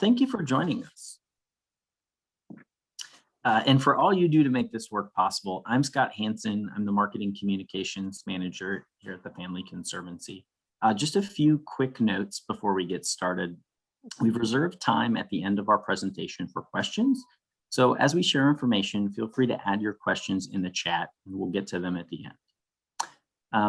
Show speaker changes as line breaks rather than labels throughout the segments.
Thank you for joining us. And for all you do to make this work possible, I'm Scott Hansen. I'm the Marketing Communications Manager here at the Family Conservancy. Just a few quick notes before we get started. We've reserved time at the end of our presentation for questions. So as we share information, feel free to add your questions in the chat and we'll get to them at the end.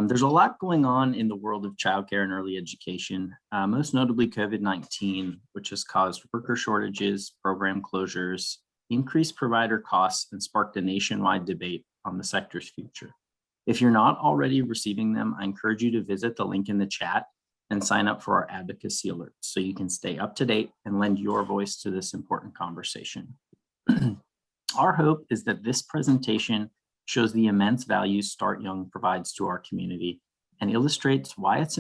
There's a lot going on in the world of childcare and early education, most notably COVID-19, which has caused worker shortages, program closures, increased provider costs, and sparked a nationwide debate on the sector's future. If you're not already receiving them, I encourage you to visit the link in the chat and sign up for our advocacy alerts so you can stay up to date and lend your voice to this important conversation. Our hope is that this presentation shows the immense value Start Young provides to our community and illustrates why it's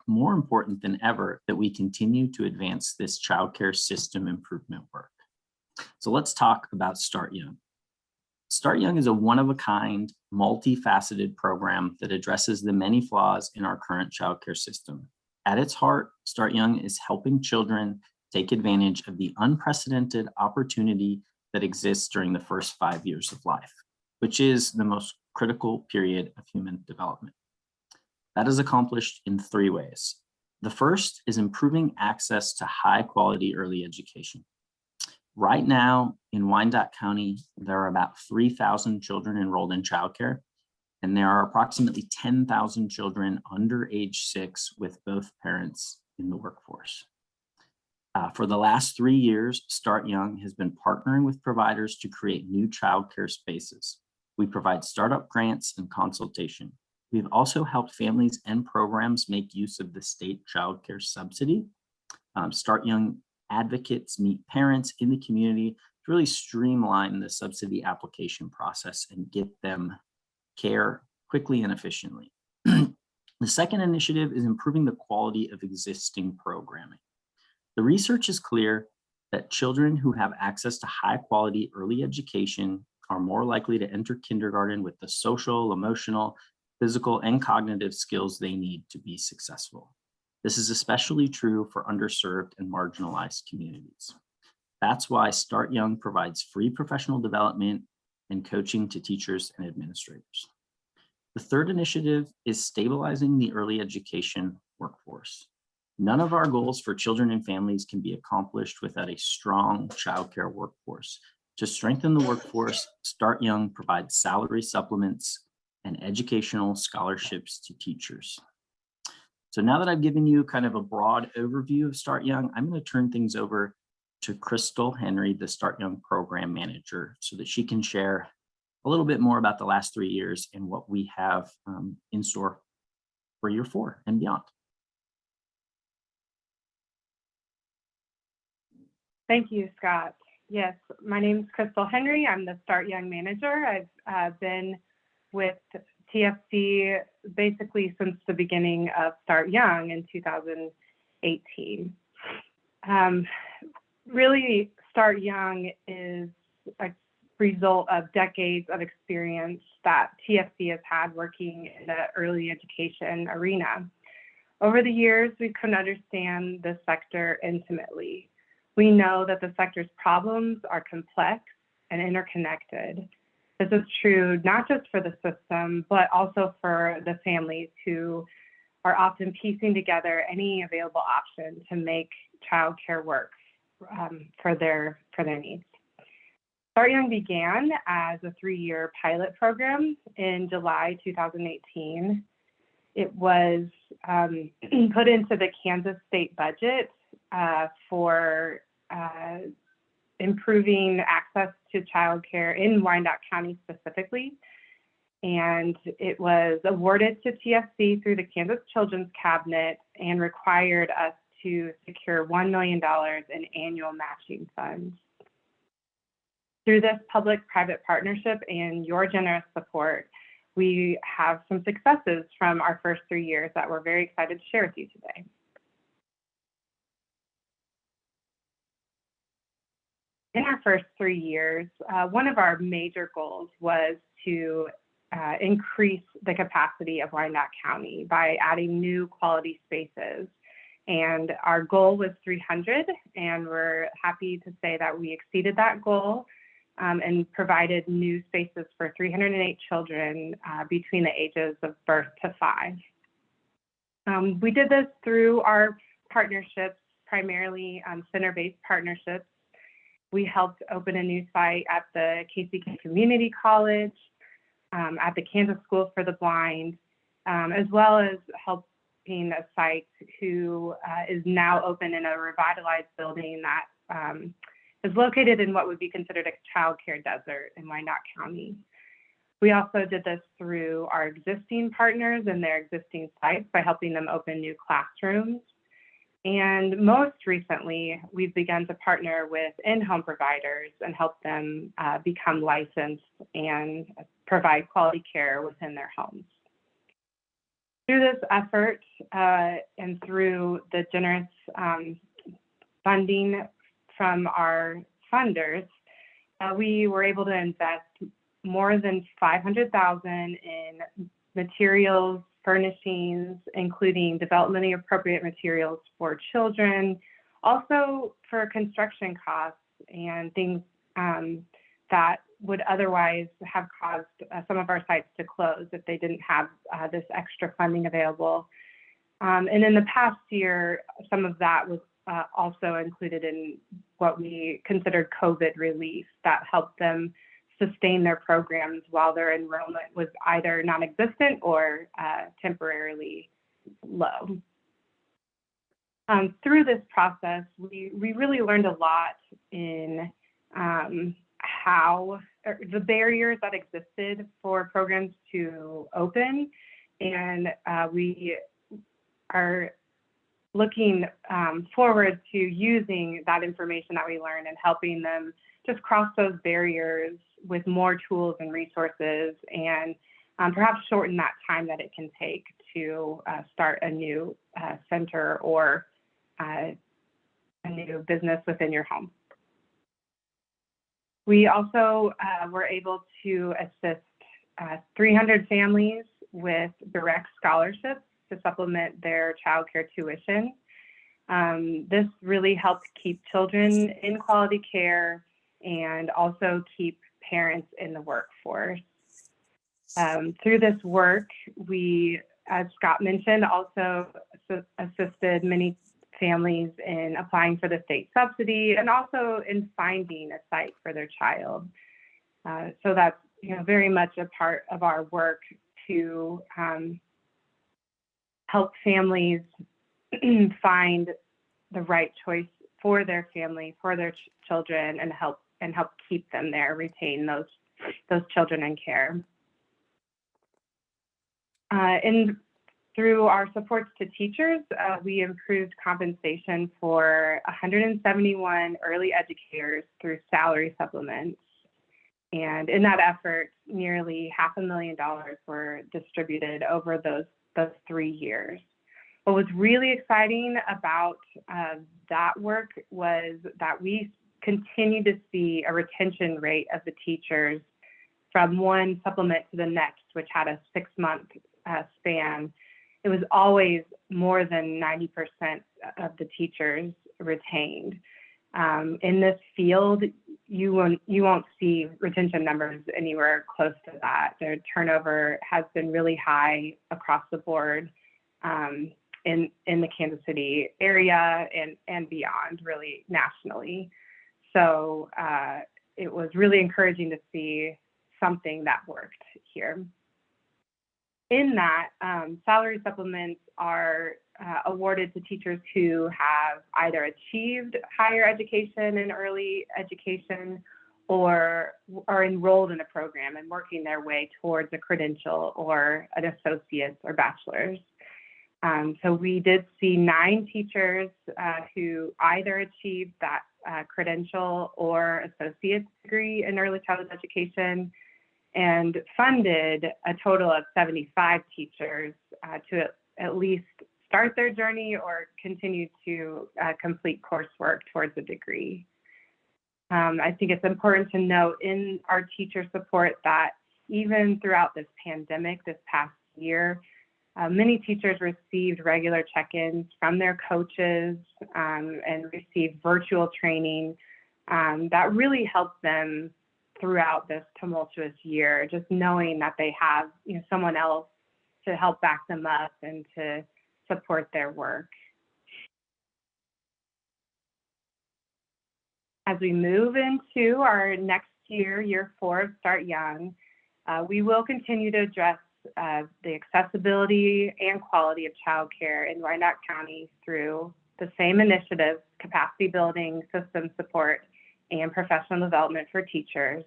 more important than ever that we continue to advance this childcare system improvement work. So let's talk about Start Young. Start Young is a one-of-a-kind, multifaceted program that addresses the many flaws in our current childcare system. At its heart, Start Young is helping children take advantage of the unprecedented opportunity that exists during the first 5 years of life, which is the most critical period of human development. That is accomplished in 3 ways. The first is improving access to high-quality early education. Right now in Wyandotte County, there are about 3,000 children enrolled in childcare, and there are approximately 10,000 children under age 6 with both parents in the workforce. For the last 3 years, Start Young has been partnering with providers to create new childcare spaces. We provide startup grants and consultation. We've also helped families and programs make use of the state childcare subsidy. Start Young advocates meet parents in the community to really streamline the subsidy application process and get them care quickly and efficiently. The second initiative is improving the quality of existing programming. The research is clear that children who have access to high quality early education are more likely to enter kindergarten with the social, emotional, physical, and cognitive skills they need to be successful. This is especially true for underserved and marginalized communities. That's why Start Young provides free professional development and coaching to teachers and administrators. The third initiative is stabilizing the early education workforce. None of our goals for children and families can be accomplished without a strong childcare workforce. To strengthen the workforce, Start Young provides salary supplements and educational scholarships to teachers. So now that I've given you kind of a broad overview of Start Young, I'm going to turn things over to Crystal Henry, the Start Young program manager, so that she can share a little bit more about the last 3 years and what we have in store for year 4 and beyond.
Thank you, Scott. Yes, my name is Crystal Henry. I'm the Start Young manager. I've been with TFC basically since the beginning of Start Young in 2018. Really, Start Young is a result of decades of experience that TFC has had working in the early education arena. Over the years, we've come to understand the sector intimately. We know that the sector's problems are complex and interconnected. This is true not just for the system, but also for the families who are often piecing together any available option to make childcare work for their needs. Start Young began as a 3-year pilot program in July 2018. It was put into the Kansas state budget for improving access to childcare in Wyandotte County specifically. And it was awarded to TFC through the Kansas Children's Cabinet and required us to secure $1 million in annual matching funds. Through this public-private partnership and your generous support, we have some successes from our first 3 years that we're very excited to share with you today. In our first 3 years, one of our major goals was to increase the capacity of Wyandotte County by adding new quality spaces And our goal was 300, and we're happy to say that we exceeded that goal and provided new spaces for 308 children between the ages of birth to 5. We did this through our partnerships, primarily center-based partnerships. We helped open a new site at the KCK Community College, at the Kansas School for the Blind, as well as helping a site who is now open in a revitalized building that is located in what would be considered a childcare desert in Wyandotte County. We also did this through our existing partners and their existing sites by helping them open new classrooms. And most recently, we've begun to partner with in-home providers and help them become licensed and provide quality care within their homes. Through this effort and through the generous funding from our funders, we were able to invest more than $500,000 in materials, furnishings, including developmentally appropriate materials for children, also for construction costs and things that would otherwise have caused some of our sites to close if they didn't have this extra funding available. And in the past year, some of that was also included in what we considered COVID relief that helped them sustain their programs while their enrollment was either non-existent or temporarily low. Through this process, we really learned a lot in how the barriers that existed for programs to open, and we are looking forward to using that information that we learned and helping them just cross those barriers with more tools and resources, and perhaps shorten that time that it can take to start a new center or a new business within your home. We also were able to assist 300 families with direct scholarships to supplement their childcare tuition. This really helped keep children in quality care and also keep parents in the workforce. Through this work, we, as Scott mentioned, also assisted many families in applying for the state subsidy and also in finding a site for their child. So that's very much a part of our work to help families find the right choice for their family, for their children, and help keep them there, retain those children in care. And through our supports to teachers, we improved compensation for 171 early educators through salary supplements. And in that effort, nearly $500,000 were distributed over those 3 years. What was really exciting about that work was that we continue to see a retention rate of the teachers from one supplement to the next, which had a 6-month span. It was always more than 90% of the teachers retained. In this field, you won't see retention numbers anywhere close to that. Their turnover has been really high across the board in the Kansas City area and beyond, really nationally. So it was really encouraging to see something that worked here. In that, salary supplements are awarded to teachers who have either achieved higher education and early education or are enrolled in a program and working their way towards a credential or an associate's or bachelor's. So we did see 9 teachers who either achieved that credential or associate's degree in early childhood education, and funded a total of 75 teachers to at least start their journey or continue to complete coursework towards a degree. I think it's important to note in our teacher support that even throughout this pandemic this past year, Many teachers received regular check-ins from their coaches and received virtual training that really helped them throughout this tumultuous year, just knowing that they have someone else to help back them up and to support their work. As we move into our next year, year 4 of Start Young, we will continue to address the accessibility and quality of childcare in Wyandotte County through the same initiatives: capacity building, system support, and professional development for teachers.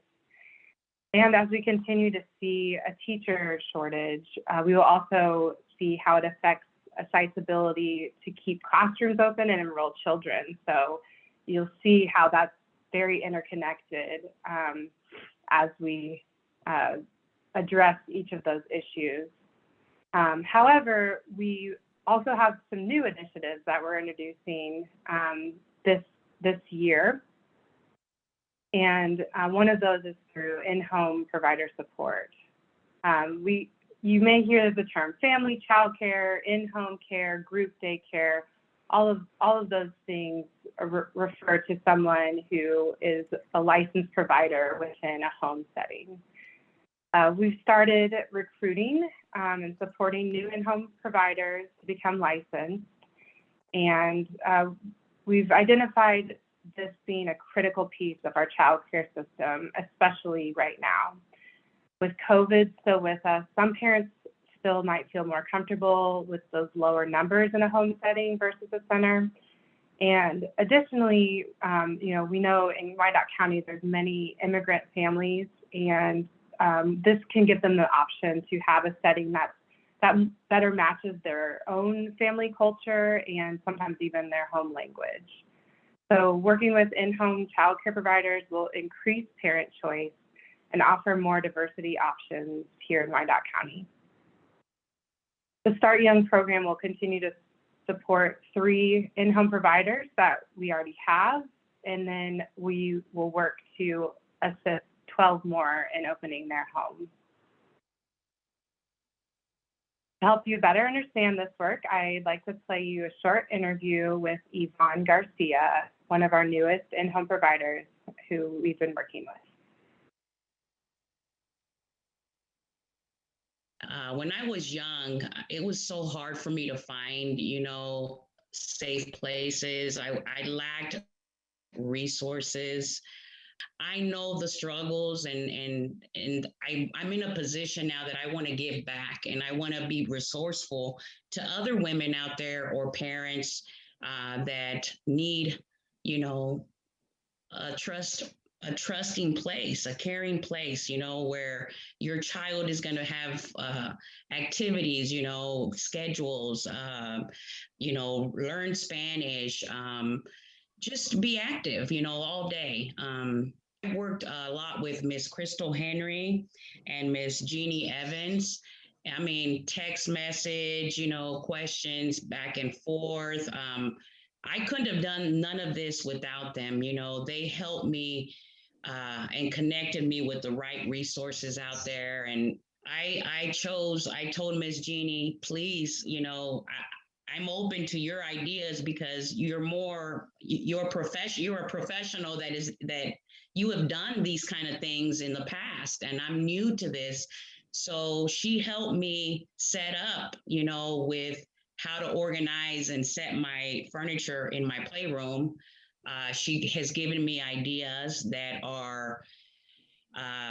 And as we continue to see a teacher shortage, we will also see how it affects a site's ability to keep classrooms open and enroll children. So you'll see how that's very interconnected as we address each of those issues. However, we also have some new initiatives that we're introducing this year. And one of those is through in-home provider support. You may hear the term family childcare, in-home care, group daycare. All of those things refer to someone who is a licensed provider within a home setting. We've started recruiting and supporting new in-home providers to become licensed. And we've identified this being a critical piece of our child care system, especially right now. With COVID still with us, some parents still might feel more comfortable with those lower numbers in a home setting versus a center. And additionally, we know in Wyandotte County, there's many immigrant families, and this can give them the option to have a setting that better matches their own family culture and sometimes even their home language. So working with in-home childcare providers will increase parent choice and offer more diversity options here in Wyandotte County. The Start Young program will continue to support 3 in-home providers that we already have, and then we will work to assist 12 more in opening their homes. To help you better understand this work, I'd like to play you a short interview with Yvonne Garcia, one of our newest in-home providers who we've been working with.
When I was young, it was so hard for me to find, safe places. I lacked resources. I know the struggles, and I'm in a position now that I want to give back, and I want to be resourceful to other women out there or parents that need, a trusting place, a caring place, where your child is going to have activities, schedules, learn Spanish, just be active, all day. I worked a lot with Miss Crystal Henry and Miss Jeannie Evans. I mean, text message, questions back and forth. I couldn't have done none of this without them. They helped me and connected me with the right resources out there. And I told Miss Jeannie, please, I'm open to your ideas because you're a professional that you have done these kind of things in the past, and I'm new to this. So she helped me set up, with how to organize and set my furniture in my playroom. She has given me ideas that are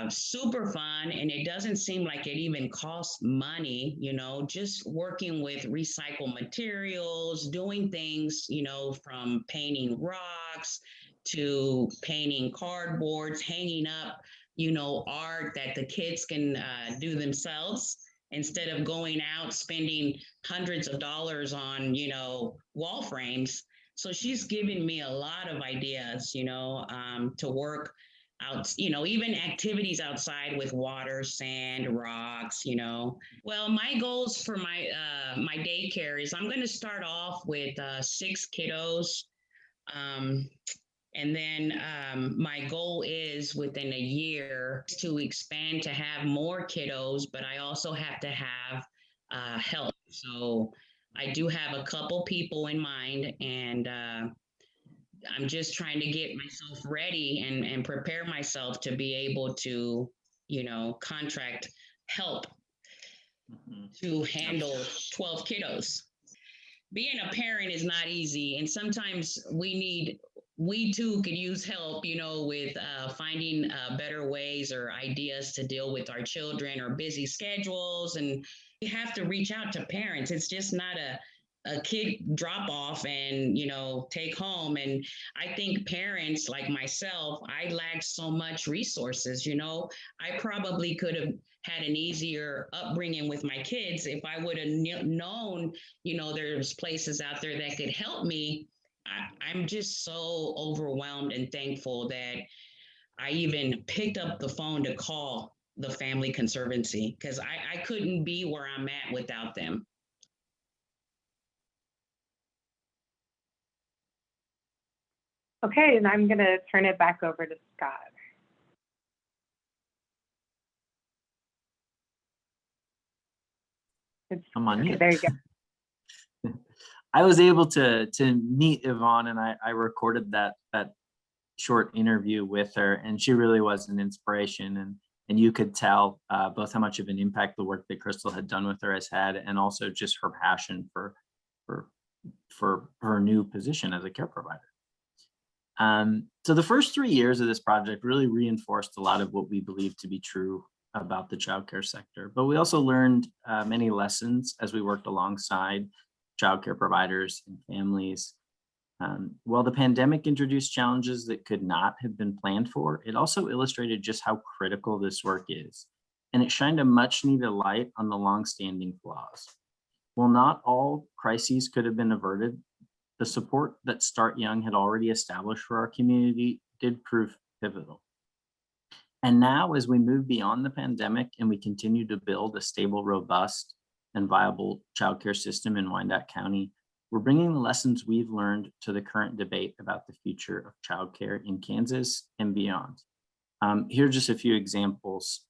super fun, and it doesn't seem like it even costs money, just working with recycled materials, doing things, from painting rocks to painting cardboards, hanging up, art that the kids can do themselves instead of going out spending hundreds of dollars on, wall frames. So she's given me a lot of ideas, to work out, even activities outside with water, sand, rocks, Well, my goals for my daycare is I'm going to start off with 6 kiddos. And then my goal is within a year to expand to have more kiddos, but I also have to have help. So I do have a couple people in mind, and I'm just trying to get myself ready and prepare myself to be able to, contract help
Mhm.
to handle 12 kiddos. Being a parent is not easy, and sometimes we too could use help, with finding better ways or ideas to deal with our children or busy schedules. And we have to reach out to parents. It's just not a kid drop off and take home. And I think parents like myself, I lacked so much resources. I probably could have had an easier upbringing with my kids if I would have known, there's places out there that could help me. I'm just so overwhelmed and thankful that I even picked up the phone to call the Family Conservancy, because I couldn't be where I'm at without them.
Okay, and I'm going to turn it back over to Scott.
I'm on
Okay,
mute.
there you go.
I was able to meet Yvonne, and I recorded that short interview with her, and she really was an inspiration. And you could tell both how much of an impact the work that Crystal had done with her has had, and also just her passion for her new position as a care provider. So the first 3 years of this project really reinforced a lot of what we believe to be true about the childcare sector, but we also learned many lessons as we worked alongside childcare providers and families. While the pandemic introduced challenges that could not have been planned for, it also illustrated just how critical this work is, and it shined a much needed light on the longstanding flaws. While not all crises could have been averted, the support that Start Young had already established for our community did prove pivotal. And now, as we move beyond the pandemic and we continue to build a stable, robust, and viable childcare system in Wyandotte County, we're bringing the lessons we've learned to the current debate about the future of childcare in Kansas and beyond. Here are just a few examples.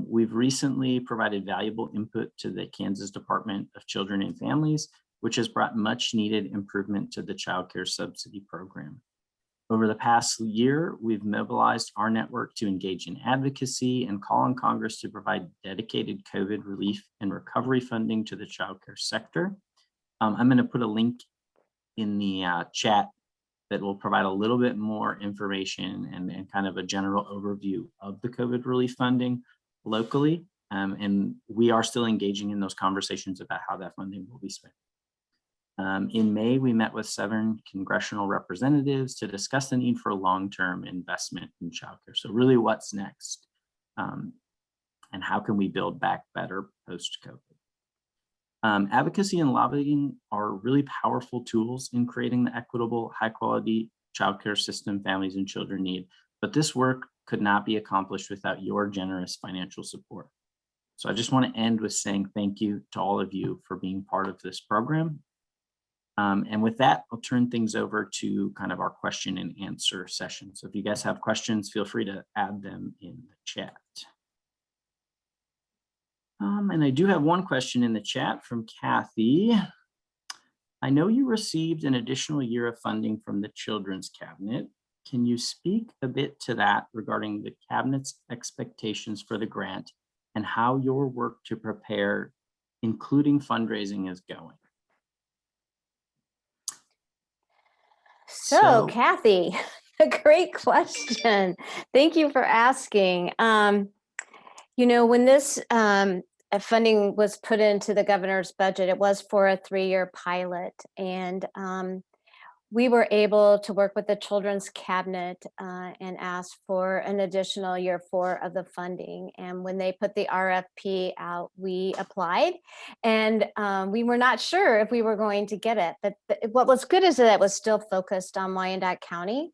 We've recently provided valuable input to the Kansas Department of Children and Families, which has brought much needed improvement to the childcare subsidy program. Over the past year, we've mobilized our network to engage in advocacy and call on Congress to provide dedicated COVID relief and recovery funding to the childcare sector. I'm going to put a link in the chat that will provide a little bit more information and kind of a general overview of the COVID relief funding locally. And we are still engaging in those conversations about how that funding will be spent. In May, we met with 7 congressional representatives to discuss the need for long-term investment in childcare. So really, what's next? And how can we build back better post-COVID? Advocacy and lobbying are really powerful tools in creating the equitable, high-quality childcare system families and children need. But this work could not be accomplished without your generous financial support. So I just want to end with saying thank you to all of you for being part of this program. And with that, I'll turn things over to kind of our question and answer session. So if you guys have questions, feel free to add them in the chat. And I do have one question in the chat from Kathy. I know you received an additional year of funding from the Children's Cabinet. Can you speak a bit to that regarding the Cabinet's expectations for the grant and how your work to prepare, including fundraising, is going?
So Kathy, a great question. Thank you for asking. When this funding was put into the governor's budget, it was for a 3-year pilot. And we were able to work with the Children's Cabinet and ask for an additional year 4 of the funding. And when they put the RFP out, we applied, and we were not sure if we were going to get it. But what was good is that it was still focused on Wyandotte County.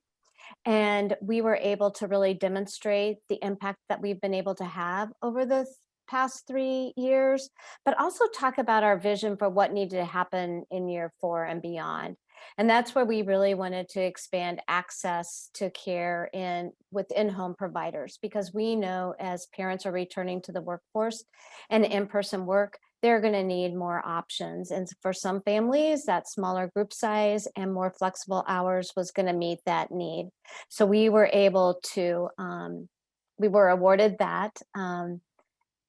And we were able to really demonstrate the impact that we've been able to have over the past 3 years, but also talk about our vision for what needed to happen in year 4 and beyond. And that's where we really wanted to expand access to care with in-home providers, because we know as parents are returning to the workforce and in-person work, they're going to need more options. And for some families, that smaller group size and more flexible hours was going to meet that need. So we were able to, we were awarded that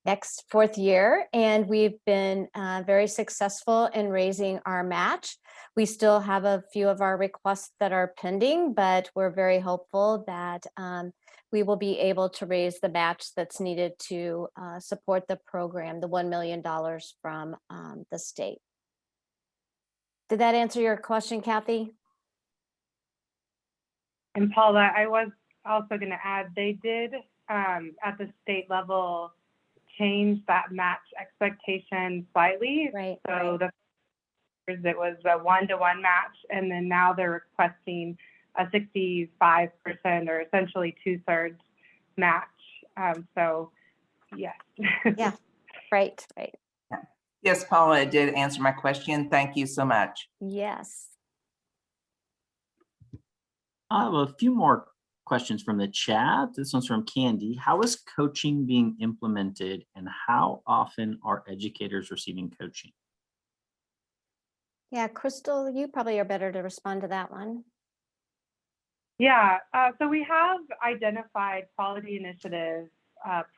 next fourth year, and we've been very successful in raising our match. We still have a few of our requests that are pending, but we're very hopeful that we will be able to raise the match that's needed to support the program, the $1 million from the state. Did that answer your question, Kathy?
And Paula, I was also going to add, they did at the state level change that match expectation slightly.
Right.
So it was a 1-to-1 match, and then now they're requesting a 65% or essentially 2/3 match. So yes.
Yeah, right.
Yes, Paula, it did answer my question. Thank you so much.
Yes.
I have a few more questions from the chat. This one's from Candy. How is coaching being implemented, and how often are educators receiving coaching?
Yeah, Crystal, you probably are better to respond to that one.
Yeah, so we have identified quality initiative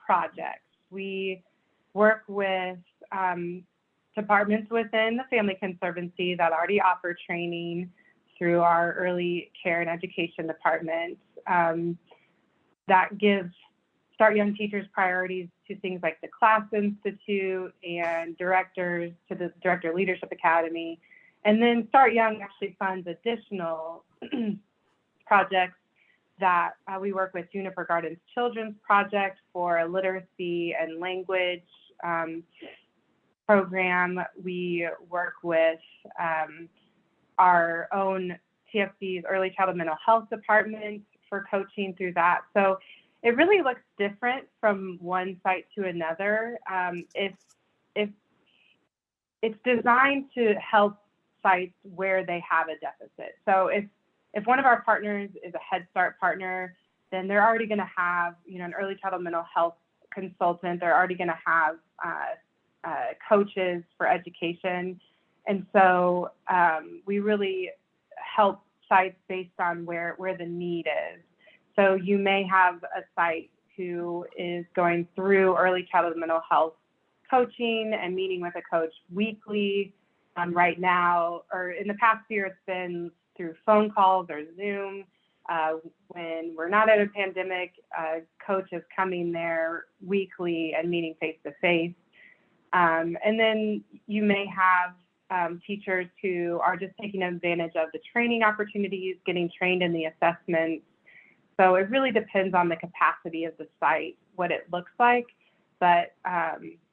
projects. We work with departments within the Family Conservancy that already offer training through our early care and education department that gives Start Young teachers priorities to things like the Class Institute and directors to the Director Leadership Academy. And then Start Young actually funds additional projects that we work with Juniper Gardens Children's Project for a literacy and language program. We work with our own TFC's Early Childhood Mental Health Department for coaching through that. So it really looks different from one site to another. It's designed to help sites where they have a deficit. So if one of our partners is a Head Start partner, then they're already going to have, an early childhood mental health consultant. They're already going to have coaches for education. And so we really help sites based on where the need is. So you may have a site who is going through early childhood mental health coaching and meeting with a coach weekly. Right now, or in the past year, it's been through phone calls or Zoom. When we're not in a pandemic, coach is coming there weekly and meeting face to face. And then you may have teachers who are just taking advantage of the training opportunities, getting trained in the assessments. So it really depends on the capacity of the site, what it looks like. But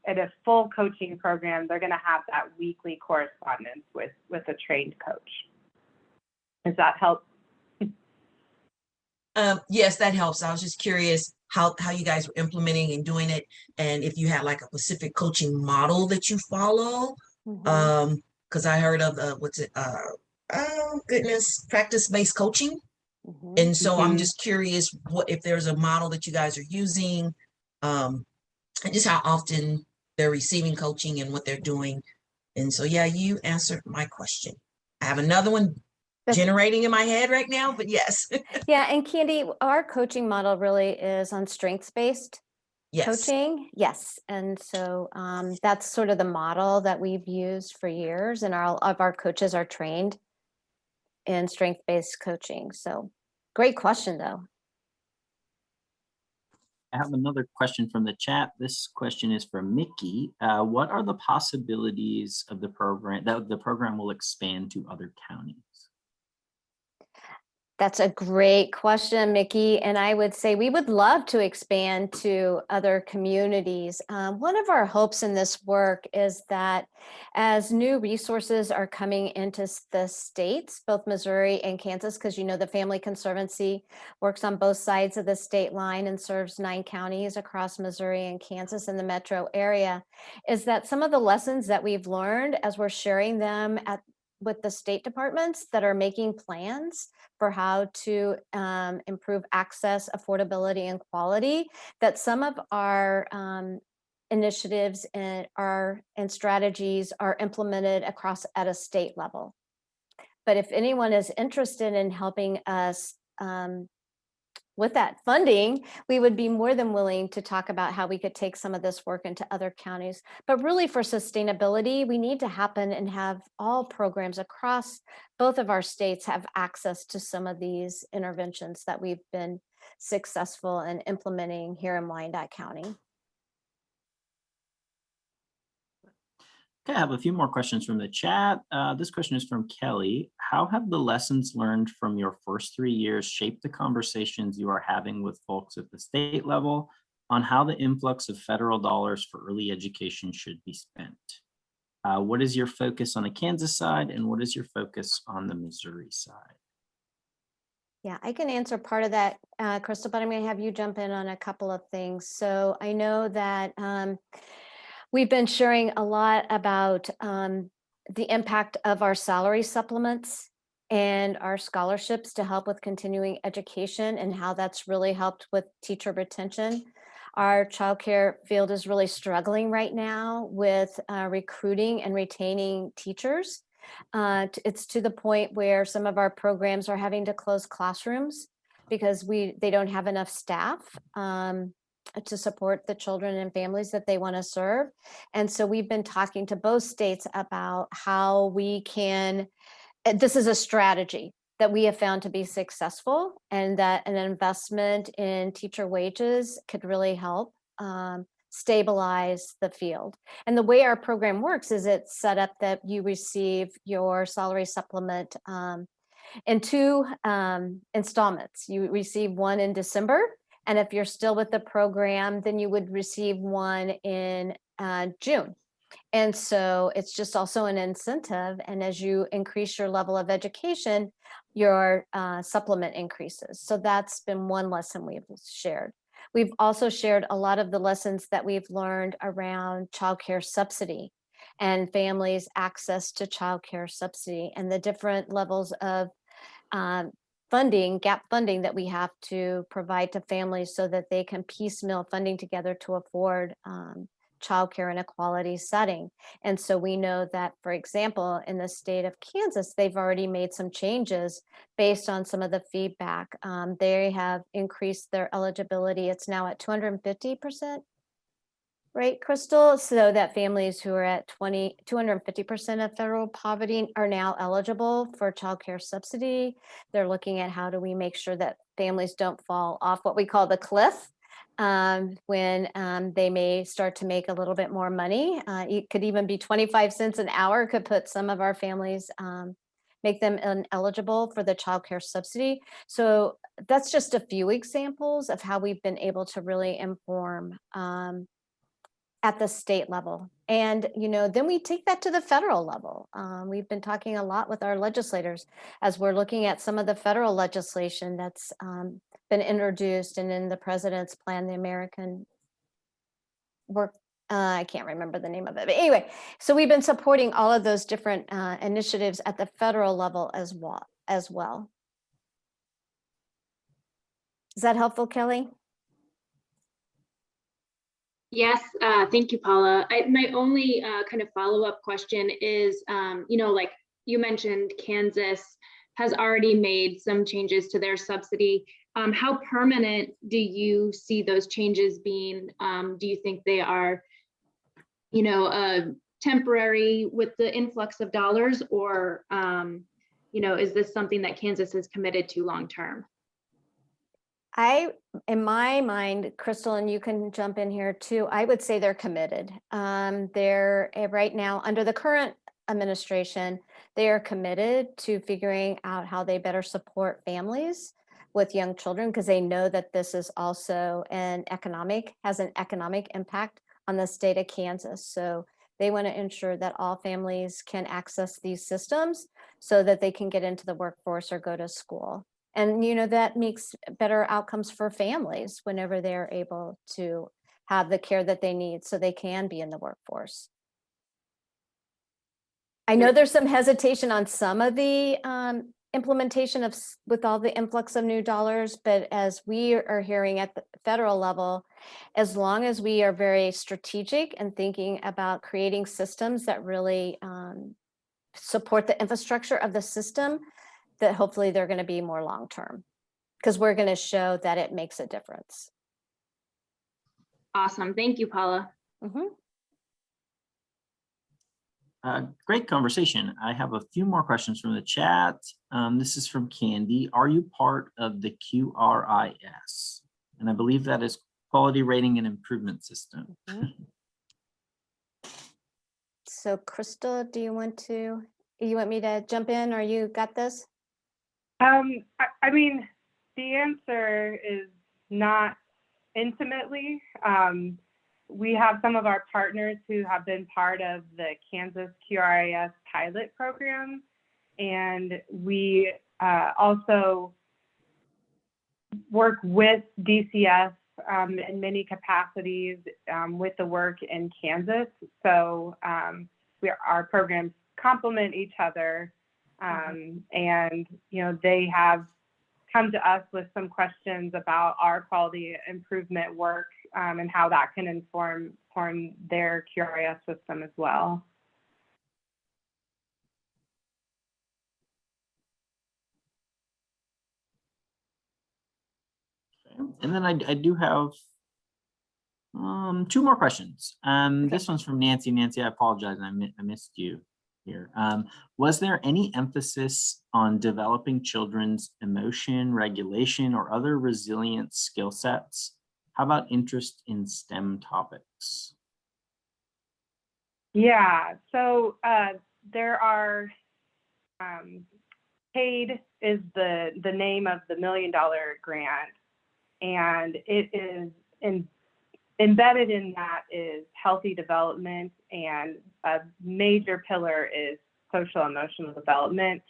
at a full coaching program, they're going to have that weekly correspondence with a trained coach. Does that help?
Yes, that helps. I was just curious how you guys were implementing and doing it, and if you had like a specific coaching model that you follow. Because I heard of practice-based coaching. And so I'm just curious what if there's a model that you guys are using, and just how often they're receiving coaching and what they're doing. And so, yeah, you answered my question. I have another one generating in my head right now, but yes.
Yeah, and Candy, our coaching model really is on strengths-based coaching. Yes, and so that's sort of the model that we've used for years, and all of our coaches are trained in strength-based coaching. So great question, though.
I have another question from the chat. This question is from Mickey. What are the possibilities of the program that the program will expand to other counties?
That's a great question, Mickey. And I would say we would love to expand to other communities. One of our hopes in this work is that as new resources are coming into the states, both Missouri and Kansas, because the Family Conservancy works on both sides of the state line and serves 9 counties across Missouri and Kansas in the metro area, is that some of the lessons that we've learned as we're sharing them with the state departments that are making plans for how to improve access, affordability, and quality, that some of our initiatives and strategies are implemented across at a state level. But if anyone is interested in helping us with that funding, we would be more than willing to talk about how we could take some of this work into other counties. But really for sustainability, we need to happen and have all programs across both of our states have access to some of these interventions that we've been successful in implementing here in Wyandotte County.
Okay, I have a few more questions from the chat. This question is from Kelly. How have the lessons learned from your first 3 years shaped the conversations you are having with folks at the state level on how the influx of federal dollars for early education should be spent? What is your focus on the Kansas side and what is your focus on the Missouri side?
Yeah, I can answer part of that, Crystal, but I'm going to have you jump in on a couple of things. So I know that we've been sharing a lot about the impact of our salary supplements and our scholarships to help with continuing education and how that's really helped with teacher retention. Our childcare field is really struggling right now with recruiting and retaining teachers. It's to the point where some of our programs are having to close classrooms because they don't have enough staff to support the children and families that they want to serve. And so we've been talking to both states about how we can, this is a strategy that we have found to be successful, and that an investment in teacher wages could really help stabilize the field. And the way our program works is it's set up that you receive your salary supplement in 2 installments. You receive one in December, and if you're still with the program, then you would receive one in June. And so it's just also an incentive. And as you increase your level of education, your supplement increases. So that's been one lesson we've shared. We've also shared a lot of the lessons that we've learned around childcare subsidy and families' access to childcare subsidy and the different levels of funding, gap funding that we have to provide to families so that they can piecemeal funding together to afford childcare in a quality setting. And so we know that, for example, in the state of Kansas, they've already made some changes based on some of the feedback. They have increased their eligibility. It's now at 250%, right, Crystal? So that families who are at 250% of federal poverty are now eligible for childcare subsidy. They're looking at how do we make sure that families don't fall off what we call the cliff when they may start to make a little bit more money. It could even be 25 cents an hour, could put some of our families, make them ineligible for the childcare subsidy. So that's just a few examples of how we've been able to really inform at the state level. And, then we take that to the federal level. We've been talking a lot with our legislators as we're looking at some of the federal legislation that's been introduced and in the president's plan, the American work, I can't remember the name of it, but anyway, so we've been supporting all of those different initiatives at the federal level as well. Is that helpful, Kelly?
Yes, thank you, Paula. My only kind of follow-up question is, like you mentioned, Kansas has already made some changes to their subsidy. How permanent do you see those changes being? Do you think they are, temporary with the influx of dollars, or, is this something that Kansas is committed to long-term?
In my mind, Crystal, and you can jump in here too, I would say they're committed. They're right now under the current administration, they are committed to figuring out how they better support families with young children, because they know that this is also has an economic impact on the state of Kansas. So they want to ensure that all families can access these systems so that they can get into the workforce or go to school. And, that makes better outcomes for families whenever they're able to have the care that they need so they can be in the workforce. I know there's some hesitation on some of the implementation of with all the influx of new dollars, but as we are hearing at the federal level, as long as we are very strategic and thinking about creating systems that really support the infrastructure of the system, that hopefully they're going to be more long-term, because we're going to show that it makes a difference.
Awesome. Thank you, Paula.
Great conversation. I have a few more questions from the chat. This is from Candy. Are you part of the QRIS? And I believe that is Quality Rating and Improvement System.
So Crystal, do you want me to jump in, or you got this?
I mean, the answer is not intimately. We have some of our partners who have been part of the Kansas QRIS pilot program, and we also work with DCS in many capacities with the work in Kansas. So our programs complement each other, and they have come to us with some questions about our quality improvement work and how that can inform their QRIS system as well.
And then I do have 2 more questions. This one's from Nancy. Nancy, I apologize, I missed you here. Was there any emphasis on developing children's emotion, regulation, or other resilience skill sets? How about interest in STEM topics?
Yeah, so there are, PAID is the name of the $1 million grant, and it is embedded in that is healthy development, and a major pillar is social emotional development.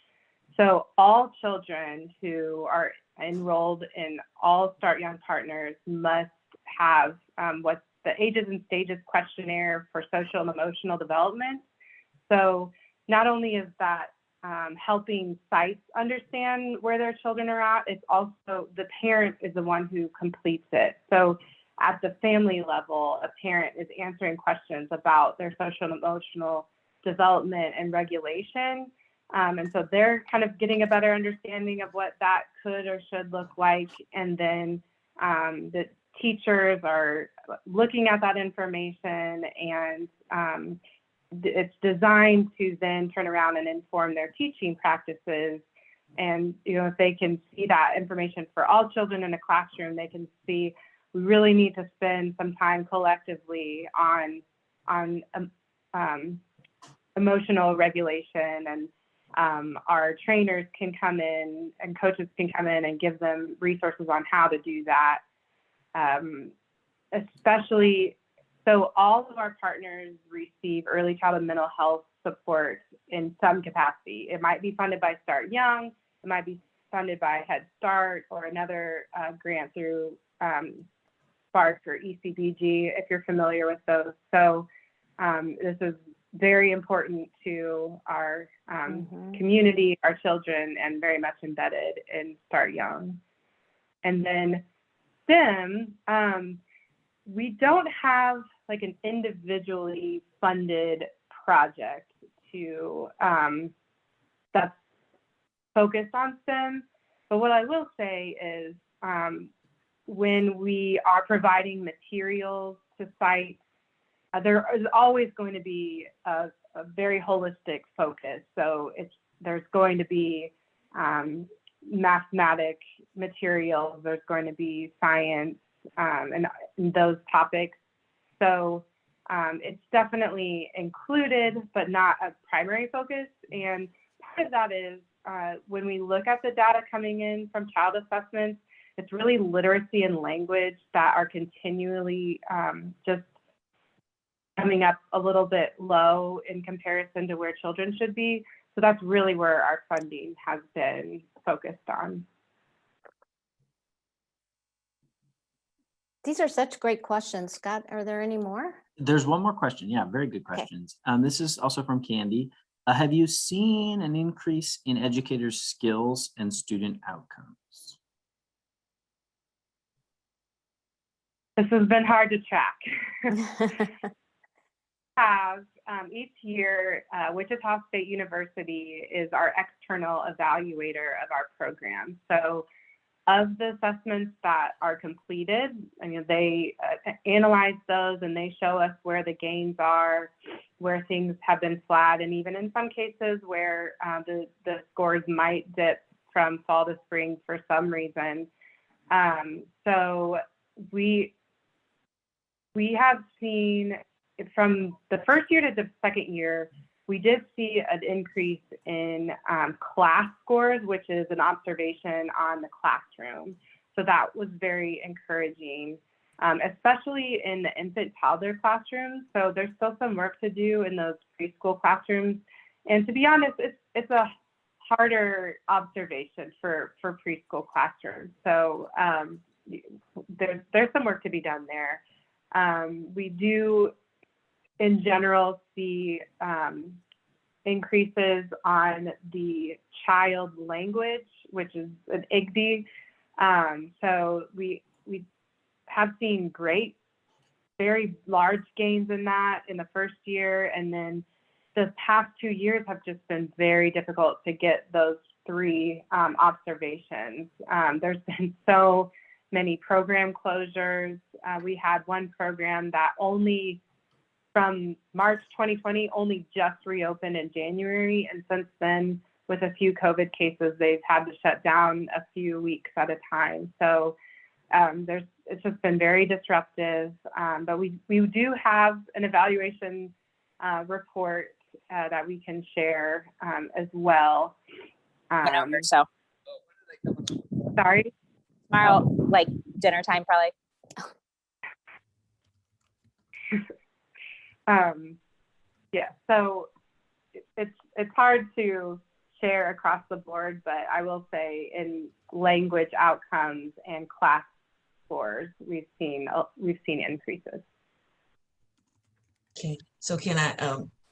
So all children who are enrolled in all Start Young partners must have what's the Ages and Stages Questionnaire for social and emotional development. So not only is that helping sites understand where their children are at, it's also the parent is the one who completes it. So at the family level, a parent is answering questions about their social and emotional development and regulation. And so they're kind of getting a better understanding of what that could or should look like. And then the teachers are looking at that information, and it's designed to then turn around and inform their teaching practices. And, if they can see that information for all children in a classroom, they can see we really need to spend some time collectively on emotional regulation, and our trainers can come in and coaches can come in and give them resources on how to do that. Especially, so all of our partners receive early childhood mental health support in some capacity. It might be funded by Start Young, it might be funded by Head Start, or another grant through Spark or ECBG, if you're familiar with those. So this is very important to our community, our children, and very much embedded in Start Young. And then STEM, we don't have like an individually funded project to that's focused on STEM. But what I will say is when we are providing materials to sites, there is always going to be a very holistic focus. So there's going to be mathematic materials, there's going to be science, and those topics. So it's definitely included, but not a primary focus. And part of that is when we look at the data coming in from child assessments, it's really literacy and language that are continually just coming up a little bit low in comparison to where children should be. So that's really where our funding has been focused on.
These are such great questions. Scott, are there any more?
There's one more question. Yeah, very good questions. This is also from Candy. Have you seen an increase in educators' skills and student outcomes?
This has been hard to track. Each year, Wichita State University is our external evaluator of our program. So of the assessments that are completed, I mean, they analyze those and they show us where the gains are, where things have been flat, and even in some cases where the scores might dip from fall to spring for some reason. So we have seen from the first year to the second year, we did see an increase in class scores, which is an observation on the classroom. So that was very encouraging, especially in the infant toddler classrooms. So there's still some work to do in those preschool classrooms. And to be honest, it's a harder observation for preschool classrooms. So there's some work to be done there. We do, in general, see increases on the child language, which is an IGD. So we have seen great, very large gains in that in the first year. And then the past 2 years have just been very difficult to get those 3 observations. There's been so many program closures. We had one program that only from March 2020 only just reopened in January. And since then, with a few COVID cases, they've had to shut down a few weeks at a time. So it's just been very disruptive. But we do have an evaluation report that we can share as well.
So
Sorry?
tomorrow, like dinner time, probably.
Yeah, so it's hard to share across the board, but I will say in language outcomes and class scores, we've seen increases.
Okay, so can I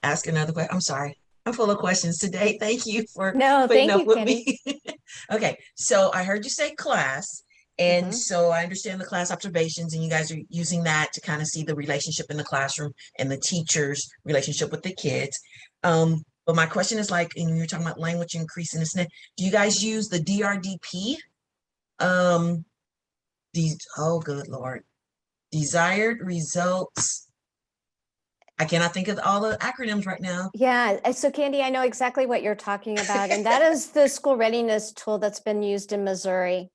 ask another question? I'm sorry, I'm full of questions today. Thank you for
No,
putting
thank
up
you,
with
Kenny.
me. Okay, so I heard you say class, and so I understand the class observations, and you guys are using that to kind of see the relationship in the classroom and the teacher's relationship with the kids. But my question is, like, and you're talking about language increase in this, do you guys use the DRDP? Oh, good Lord. Desired results. I cannot think of all the acronyms right now.
Yeah, so Candy, I know exactly what you're talking about, and that is the school readiness tool that's been used in Missouri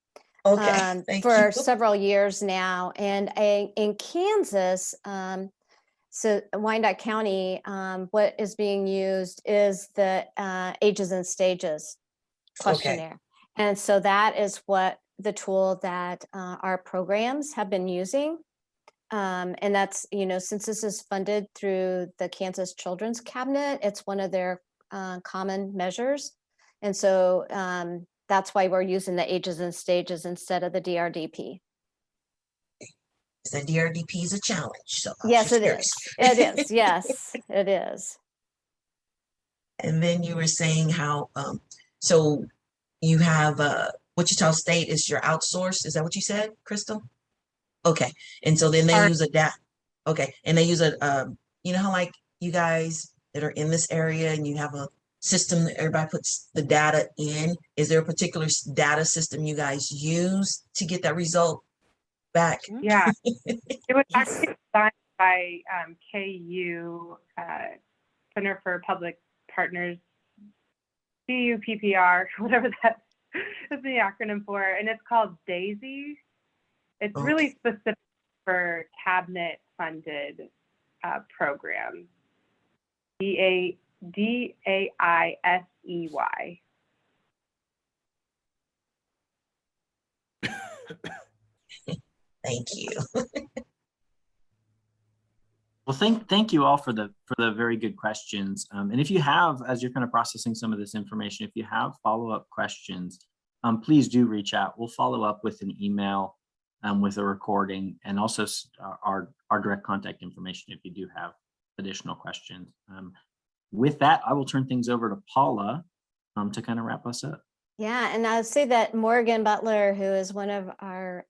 Okay, thank
for
you.
several years now. And in Kansas, so Wyandotte County, what is being used is the ages and stages questionnaire. And so that is what the tool that our programs have been using. And that's, since this is funded through the Kansas Children's Cabinet, it's one of their common measures. And so that's why we're using the ages and stages instead of the DRDP.
The DRDP is a challenge. So
yes, it is. It is. Yes, it is.
And then you were saying how, so you have Wichita State is your outsource. Is that what you said, Crystal? Okay. And so then they use a data. Okay. And they use you know how like you guys that are in this area and you have a system that everybody puts the data in. Is there a particular data system you guys use to get that result back?
Yeah, it was actually designed by KU, Center for Public Partners, CUPPR, whatever that is the acronym for, and it's called DAISY. It's really specific for cabinet-funded programs. DAISEY.
Thank you.
Well, thank you all for the very good questions. And if you have, as you're kind of processing some of this information, if you have follow-up questions, please do reach out. We'll follow up with an email with a recording, and also our direct contact information if you do have additional questions. With that, I will turn things over to Paula to kind of wrap us up.
Yeah, and I would say that Morgan Butler, who is one of our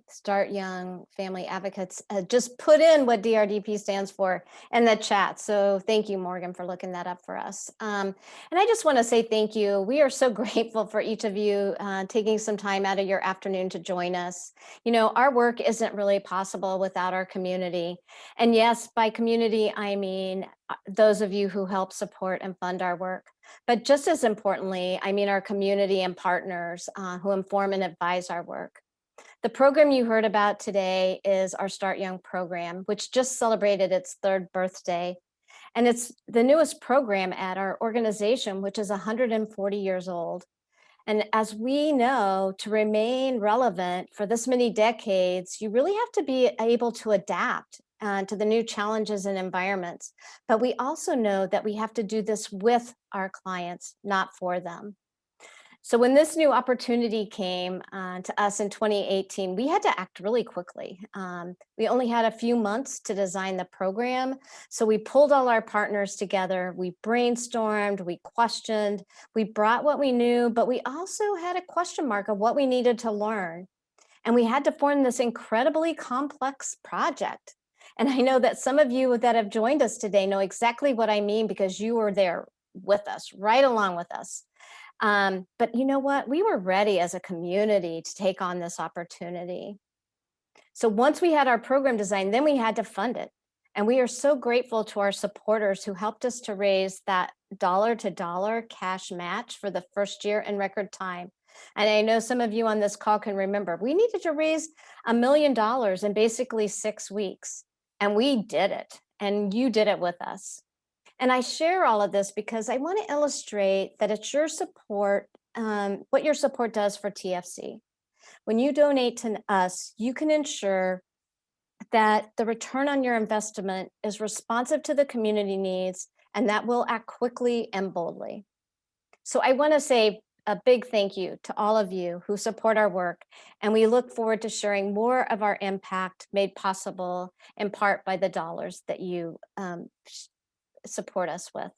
Start Young family advocates, just put in what DRDP stands for in the chat. So thank you, Morgan, for looking that up for us. And I just want to say thank you. We are so grateful for each of you taking some time out of your afternoon to join us. You know, our work isn't really possible without our community. And yes, by community, I mean those of you who help support and fund our work. But just as importantly, I mean our community and partners who inform and advise our work. The program you heard about today is our Start Young program, which just celebrated its 3rd birthday. And it's the newest program at our organization, which is 140 years old. And as we know, to remain relevant for this many decades, you really have to be able to adapt to the new challenges and environments. But we also know that we have to do this with our clients, not for them. So when this new opportunity came to us in 2018, we had to act really quickly. We only had a few months to design the program. So we pulled all our partners together, we brainstormed, we questioned, we brought what we knew, but we also had a question mark of what we needed to learn. And we had to form this incredibly complex project. And I know that some of you that have joined us today know exactly what I mean because you were there with us, right along with us. But you know what? We were ready as a community to take on this opportunity. So once we had our program designed, then we had to fund it. And we are so grateful to our supporters who helped us to raise that dollar-to-dollar cash match for the first year in record time. And I know some of you on this call can remember, we needed to raise $1 million in basically 6 weeks. And we did it, and you did it with us. And I share all of this because I want to illustrate that it's your support, what your support does for TFC. When you donate to us, you can ensure that the return on your investment is responsive to the community needs, and that will act quickly and boldly. So I want to say a big thank you to all of you who support our work, and we look forward to sharing more of our impact made possible in part by the dollars that you support us with.